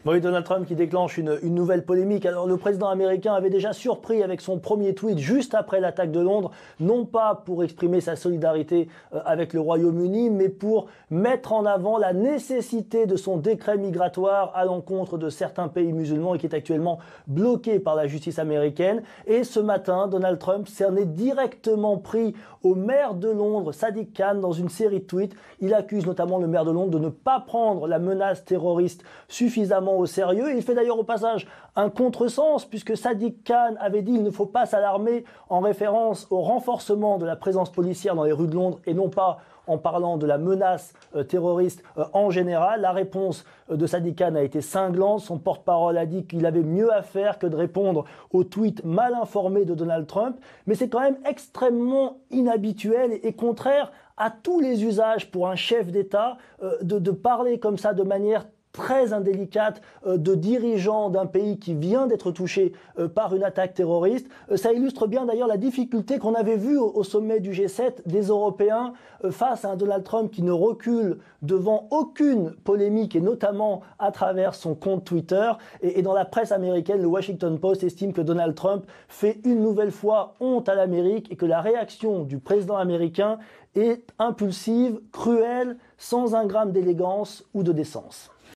Oui, Donald Trump qui déclenche une nouvelle polémique. Alors, le président américain avait déjà surpris avec son premier tweet juste après l'attaque de Londres, non pas pour exprimer sa solidarité avec le Royaume-Uni, mais pour mettre en avant la nécessité de son décret migratoire à l'encontre de certains pays musulmans et qui est actuellement bloqué par la justice américaine. Et ce matin, Donald Trump s'en est directement pris au maire de Londres, Sadiq Khan, dans une série de tweets. Il accuse notamment le maire de Londres de ne pas prendre la menace terroriste suffisamment au sérieux. Il fait d'ailleurs au passage un contresens puisque Sadiq Khan avait dit qu'il ne faut pas s'alarmer en référence au renforcement de la présence policière dans les rues de Londres et non pas en parlant de la menace terroriste en général. La réponse de Sadiq Khan a été cinglante. Son porte-parole a dit qu'il avait mieux à faire que de répondre aux tweets mal informés de Donald Trump. Mais c'est quand même extrêmement inhabituel et contraire à tous les usages pour un chef d'État de parler comme ça de manière très indélicate de dirigeants d'un pays qui vient d'être touché par une attaque terroriste. Ça illustre bien d'ailleurs la difficulté qu'on avait vue au sommet du G7 des Européens face à un Donald Trump qui ne recule devant aucune polémique et notamment à travers son compte Twitter. Et dans la presse américaine, le Washington Post estime que Donald Trump fait une nouvelle fois honte à l'Amérique et que la réaction du président américain est impulsive, cruelle, sans un gramme d'élégance ou de décence.